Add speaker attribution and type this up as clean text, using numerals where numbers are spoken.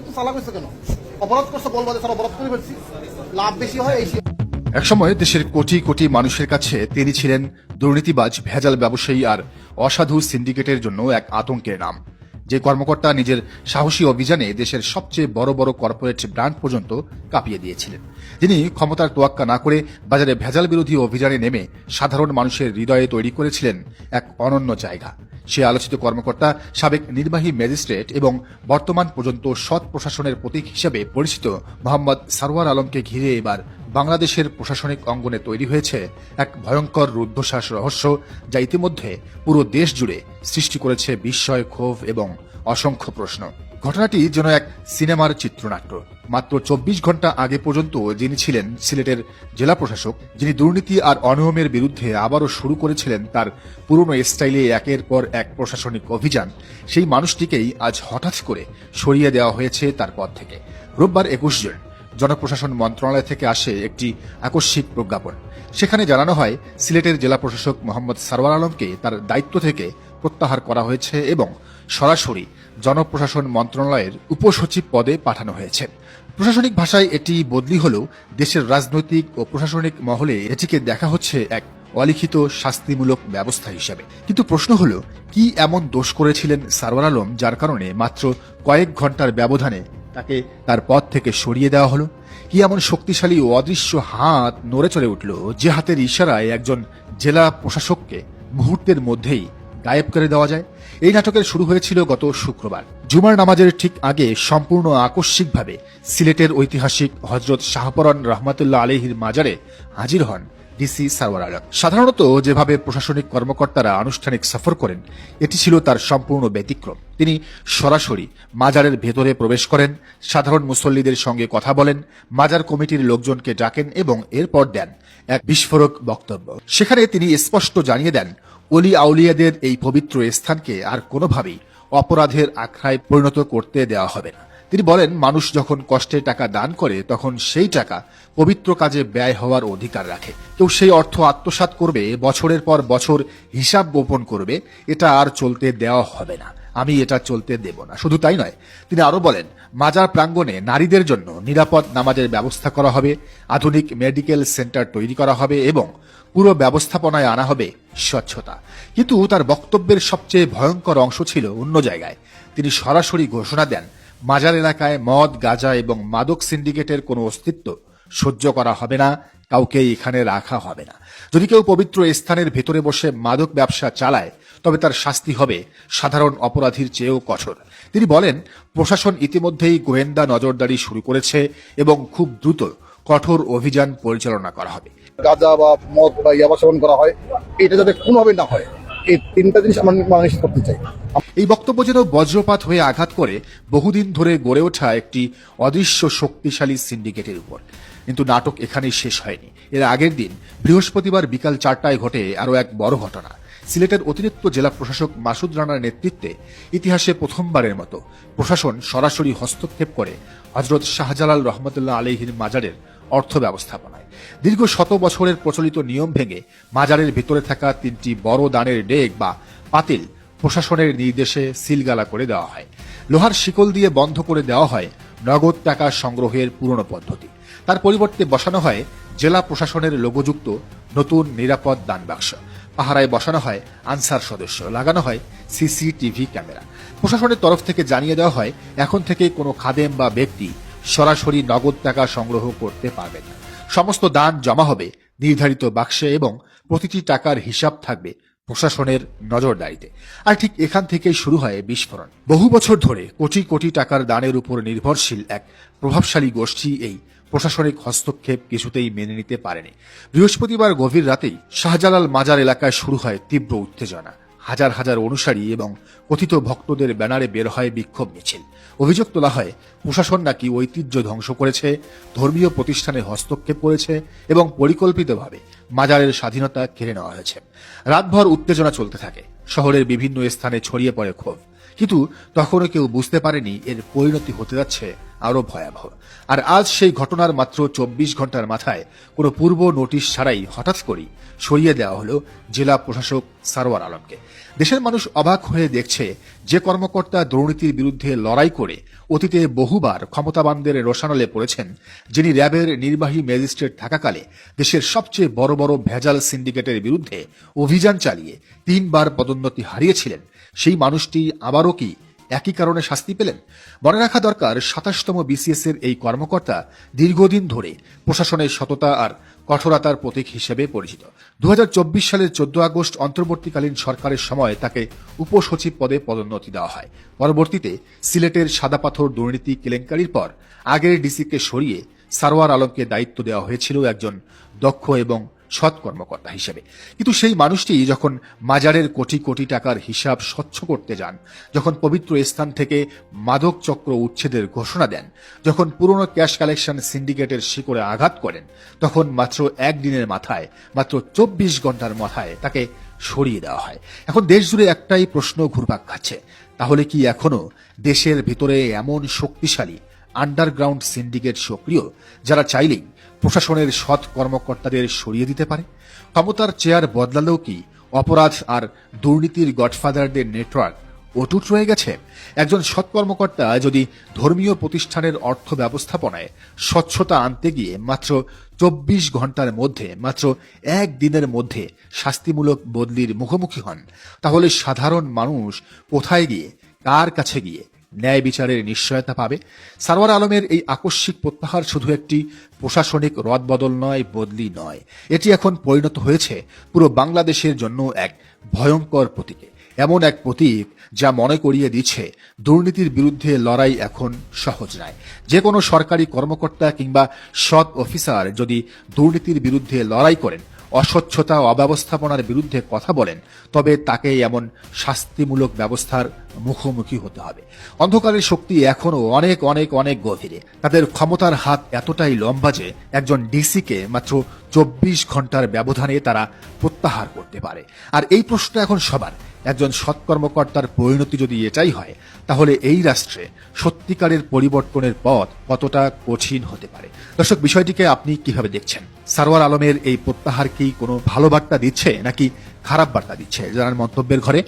Speaker 1: তো চালাক হয়েছে কেন? অপরাধ করছে বলবো যে স্যার অপরাধ করে ফেলছি, লাভ বেশি হয় এই।
Speaker 2: একসময় দেশের কোটি কোটি মানুষের কাছে তিনি ছিলেন দুর্নীতিবাজ, ভেজাল ব্যবসায়ী আর অসাধু সিন্ডিকেটের জন্য এক আতঙ্কের নাম। যে কর্মকর্তা নিজের সাহসী অভিযানে দেশের সবচেয়ে বড় বড় কর্পোরেট ব্র্যান্ড পর্যন্ত কাঁপিয়ে দিয়েছিলেন, যিনি ক্ষমতার তোয়াক্কা না করে বাজারে ভেজাল বিরোধী অভিযানে নেমে সাধারণ মানুষের হৃদয়ে তৈরি করেছিলেন এক অনন্য জায়গা। সে আলোচিত কর্মকর্তা সাবেক নির্বাহী ম্যাজিস্ট্রেট এবং বর্তমান পর্যন্ত সৎ প্রশাসনের প্রতীক হিসেবে পরিচিত মোহাম্মদ সারওয়ার আলমকে ঘিরে এবার বাংলাদেশের প্রশাসনিক অঙ্গনে তৈরি হয়েছে এক ভয়ঙ্কর রুদ্ধশ্বাস রহস্য, যা ইতিমধ্যে পুরো দেশ জুড়ে সৃষ্টি করেছে বিস্ময়, ক্ষোভ এবং অসংখ্য প্রশ্ন। ঘটনাটি যেন এক সিনেমার চিত্রনাট্য। মাত্র 24 ঘন্টা আগে পর্যন্ত যিনি ছিলেন সিলেটের জেলা প্রশাসক, যিনি দুর্নীতি আর অনিয়মের বিরুদ্ধে আবারও শুরু করেছিলেন তার পুরনো স্টাইলে একের পর এক প্রশাসনিক অভিযান, সেই মানুষটিকেই আজ হঠাৎ করে সরিয়ে দেওয়া হয়েছে তার পদ থেকে। রোববার 21 জুন জনপ্রশাসন মন্ত্রণালয় থেকে আসে একটি আকস্মিক প্রজ্ঞাপন। সেখানে জানানো হয় সিলেটের জেলা প্রশাসক মোহাম্মদ সারওয়ার আলমকে তার দায়িত্ব থেকে প্রত্যাহার করা হয়েছে এবং সরাসরি জনপ্রশাসন মন্ত্রণালয়ের উপসচিব পদে পাঠানো হয়েছে। প্রশাসনিক ভাষায় এটি বদলি হলেও দেশের রাজনৈতিক ও প্রশাসনিক মহলে এটিকে দেখা হচ্ছে এক অলিখিত শাস্তিমূলক ব্যবস্থা হিসেবে। কিন্তু প্রশ্ন হল, কি এমন দোষ করেছিলেন সারওয়ার আলম যার কারণে মাত্র কয়েক ঘন্টার ব্যবধানে তাকে তার পদ থেকে সরিয়ে দেওয়া হলো? কি এমন শক্তিশালী ও অদৃশ্য হাত নড়ে চড়ে উঠল যে হাতের ইশারায় একজন জেলা প্রশাসককে মুহূর্তের মধ্যেই গায়েব করে দেওয়া যায়? এই নাটকের শুরু হয়েছিল গত শুক্রবার জুমার নামাজের ঠিক আগে সম্পূর্ণ আকস্মিকভাবে সিলেটের ঐতিহাসিক হজরত শাহপরান রহমাতুল্লাহ আলাইহির মাজারে হাজির হন ডিসি সারওয়ার আলম। সাধারণত যেভাবে প্রশাসনিক কর্মকর্তারা আনুষ্ঠানিক সফর করেন, এটি ছিল তার সম্পূর্ণ ব্যতিক্রম। তিনি সরাসরি মাজারের ভেতরে প্রবেশ করেন, সাধারণ মুসল্লিদের সঙ্গে কথা বলেন, মাজার কমিটির লোকজনকে ডাকেন এবং এরপর দেন এক বিস্ফোরক বক্তব্য। সেখানে তিনি স্পষ্ট জানিয়ে দেন, অলি আউলিয়াদের এই পবিত্র স্থানকে আর কোনোভাবেই অপরাধের আখড়ায় পরিণত করতে দেওয়া হবে না। তিনি বলেন, মানুষ যখন কষ্টের টাকা দান করে তখন সেই টাকা পবিত্র কাজে ব্যয় হওয়ার অধিকার রাখে। কেউ সেই অর্থ আত্মসাৎ করবে, বছরের পর বছর হিসাব গোপন করবে, এটা আর চলতে দেওয়া হবে না। আমি এটা চলতে দেব না। শুধু তাই নয়, তিনি আরো বলেন, মাজার প্রাঙ্গণে নারীদের জন্য নিরাপদ নামাজের ব্যবস্থা করা হবে, আধুনিক মেডিকেল সেন্টার তৈরি করা হবে এবং পুরো ব্যবস্থাপনায় আনা হবে স্বচ্ছতা। কিন্তু তার বক্তব্যের সবচেয়ে ভয়ঙ্কর অংশ ছিল অন্য জায়গায়। তিনি সরাসরি ঘোষণা দেন, মাজার এলাকায় মদ, গাঁজা এবং মাদক সিন্ডিকেটের কোনো অস্তিত্ব সহ্য করা হবে না, কাউকে এখানে রাখা হবে না। যদি কেউ পবিত্র স্থানের ভেতরে বসে মাদক ব্যবসা চালায়, তবে তার শাস্তি হবে সাধারণ অপরাধীর চেয়েও কঠোর। তিনি বলেন, প্রশাসন ইতিমধ্যেই গোয়েন্দা নজরদারি শুরু করেছে এবং খুব দ্রুত কঠোর অভিযান পরিচালনা করা হবে।
Speaker 1: গাঁজা বা মদ বা ইয়াবা সেবন করা হয়, এটা যাতে কোনোভাবে না হয়, এই তিনটা জিনিস আমরা মানুষ করতে চাই।
Speaker 2: এই বক্তব্য যেন বজ্রপাত হয়ে আঘাত করে বহুদিন ধরে গড়ে ওঠা একটি অদৃশ্য শক্তিশালী সিন্ডিকেটের উপর। কিন্তু নাটক এখানেই শেষ হয়নি। এর আগের দিন বৃহস্পতিবার বিকাল 4টায় ঘটে আরও এক বড় ঘটনা। সিলেটের অতিরিক্ত জেলা প্রশাসক মাসুদ রানার নেতৃত্বে ইতিহাসে প্রথমবারের মতো প্রশাসন সরাসরি হস্তক্ষেপ করে হজরত শাহজালাল রহমতুল্লাহ আলাইহির মাজারের অর্থ ব্যবস্থাপনায়। দীর্ঘ শত বছরের প্রচলিত নিয়ম ভেঙে মাজারের ভিতরে থাকা 3টি বড় দানের ডেক বা পাতিল প্রশাসনের নির্দেশে সিলগালা করে দেওয়া হয়। লোহার শিকল দিয়ে বন্ধ করে দেওয়া হয় নগদ টাকা সংগ্রহের পুরনো পদ্ধতি। তার পরিবর্তে বসানো হয় জেলা প্রশাসনের লোগোযুক্ত নতুন নিরাপদ দান বাক্স। পাহারায় বসানো হয় আনসার সদস্য, লাগানো হয় সিসিটিভি ক্যামেরা। প্রশাসনের তরফ থেকে জানিয়ে দেওয়া হয়, এখন থেকে কোনো খাদেম বা ব্যক্তি সরাসরি নগদ টাকা সংগ্রহ করতে পারবেন না। সমস্ত দান জমা হবে নির্ধারিত বাক্সে এবং প্রতিটি টাকার হিসাব থাকবে প্রশাসনের নজরদারিতে। আর ঠিক এখান থেকেই শুরু হয় বিস্ফোরণ। বহু বছর ধরে কোটি কোটি টাকার দানের উপর নির্ভরশীল এক প্রভাবশালী গোষ্ঠী এই প্রশাসনিক হস্তক্ষেপ কিছুতেই মেনে নিতে পারেনি। বৃহস্পতিবার গভীর রাতেই শাহজালাল মাজার এলাকায় শুরু হয় তীব্র উত্তেজনা। হাজার হাজার অনুসারী এবং কথিত ভক্তদের ব্যানারে বের হয় বিক্ষোভ মিছিল। অভিযোগ তোলা হয়, প্রশাসন নাকি ঐতিহ্য ধ্বংস করেছে, ধর্মীয় প্রতিষ্ঠানে হস্তক্ষেপ করেছে এবং পরিকল্পিতভাবে মাজারের স্বাধীনতা কেড়ে নেওয়া হয়েছে। রাতভর উত্তেজনা চলতে থাকে। শহরের বিভিন্ন স্থানে ছড়িয়ে পড়ে ক্ষোভ। কিন্তু তখনও কেউ বুঝতে পারেনি এর পরিণতি হতে যাচ্ছে আরো ভয়াবহ। আর আজ সেই ঘটনার মাত্র 24 ঘন্টার মাথায় কোনো পূর্ব নোটিশ ছাড়াই হঠাৎ করেই সরিয়ে দেওয়া হলো জেলা প্রশাসক সারওয়ার আলমকে। দেশের মানুষ অবাক হয়ে দেখছে, যে কর্মকর্তা দুর্নীতির বিরুদ্ধে লড়াই করে অতীতে বহুবার ক্ষমতাবানদের রোষানলে পড়েছেন, যিনি র্যাবের নির্বাহী ম্যাজিস্ট্রেট থাকাকালে দেশের সবচেয়ে বড় বড় ভেজাল সিন্ডিকেটের বিরুদ্ধে অভিযান চালিয়ে 3 বার পদোন্নতি হারিয়েছিলেন, সেই মানুষটি আবারও কি একই কারণে শাস্তি পেলেন? মনে রাখা দরকার, 27তম বিসিএস এর এই কর্মকর্তা দীর্ঘদিন ধরে প্রশাসনের সততা আর কঠোরতার প্রতীক হিসেবে পরিচিত। 2024 সালের 14 আগস্ট অন্তর্বর্তীকালীন সরকারের সময় তাকে উপসচিব পদে পদোন্নতি দেওয়া হয়। পরবর্তীতে সিলেটের সাদাপাথর দুর্নীতি কেলেঙ্কারির পর আগের ডিসিকে সরিয়ে সারওয়ার আলমকে দায়িত্ব দেওয়া হয়েছিল একজন দক্ষ এবং সৎ কর্মকর্তা হিসেবে। কিন্তু সেই মানুষটি যখন মাজারের কোটি কোটি টাকার হিসাব স্বচ্ছ করতে যান, যখন পবিত্র স্থান থেকে মাদক চক্র উচ্ছেদের ঘোষণা দেন, যখন পুরনো ক্যাশ কালেকশন সিন্ডিকেটের শিকড়ে আঘাত করেন, তখন মাত্র একদিনের মাথায়, মাত্র 24 ঘন্টার মাথায় তাকে সরিয়ে দেওয়া হয়। এখন দেশ জুড়ে একটাই প্রশ্ন ঘুরপাক খাচ্ছে, তাহলে কি এখনো দেশের ভিতরে এমন শক্তিশালী আন্ডারগ্রাউন্ড সিন্ডিকেট সক্রিয়, যারা চাইলেই প্রশাসনের সৎ কর্মকর্তাদের সরিয়ে দিতে পারে? ক্ষমতার চেয়ার বদলালেও কি অপরাধ আর দুর্নীতির গডফাদারদের নেটওয়ার্ক অটুট রয়ে গেছে? একজন সৎ কর্মকর্তা যদি ধর্মীয় প্রতিষ্ঠানের অর্থ ব্যবস্থাপনায় স্বচ্ছতা আনতে গিয়ে মাত্র 24 ঘন্টার মধ্যে, মাত্র একদিনের মধ্যে শাস্তিমূলক বদলির মুখোমুখি হন, তাহলে সাধারণ মানুষ কোথায় গিয়ে, কার কাছে গিয়ে ন্যায় বিচারের নিশ্চয়তা পাবে? সারওয়ার আলমের এই আকস্মিক প্রত্যাহার শুধু একটি প্রশাসনিক রদবদল নয়, বদলি নয়, এটি এখন পরিণত হয়েছে পুরো বাংলাদেশের জন্য এক ভয়ঙ্কর প্রতীকে। এমন এক প্রতীক যা মনে করিয়ে দিচ্ছে দুর্নীতির বিরুদ্ধে লড়াই এখন সহজ নয়। যে কোনো সরকারি কর্মকর্তা কিংবা সৎ অফিসার যদি দুর্নীতির বিরুদ্ধে লড়াই করেন, অস্বচ্ছতা ও অব্যবস্থাপনার বিরুদ্ধে কথা বলেন, তবে তাকে এমন শাস্তিমূলক ব্যবস্থার মুখোমুখি হতে হবে। অন্ধকারের শক্তি এখনো অনেক অনেক অনেক গভীরে। তাদের ক্ষমতার হাত এতটাই লম্বা যে একজন ডিসিকে মাত্র 24 ঘন্টার ব্যবধানে তারা প্রত্যাহার করতে পারে। আর এই প্রশ্ন এখন সবার, একজন সৎ কর্মকর্তার পরিণতি যদি এটাই হয়, তাহলে এই রাষ্ট্রে সত্যিকারের পরিবর্তনের পথ কতটা কঠিন হতে পারে। দর্শক, বিষয়টিকে আপনি কিভাবে দেখছেন? সারওয়ার আলমের এই প্রত্যাহার কি কোনো ভালো বার্তা দিচ্ছে নাকি খারাপ বার্তা দিচ্ছে? জানার মন্তব্যের ঘরে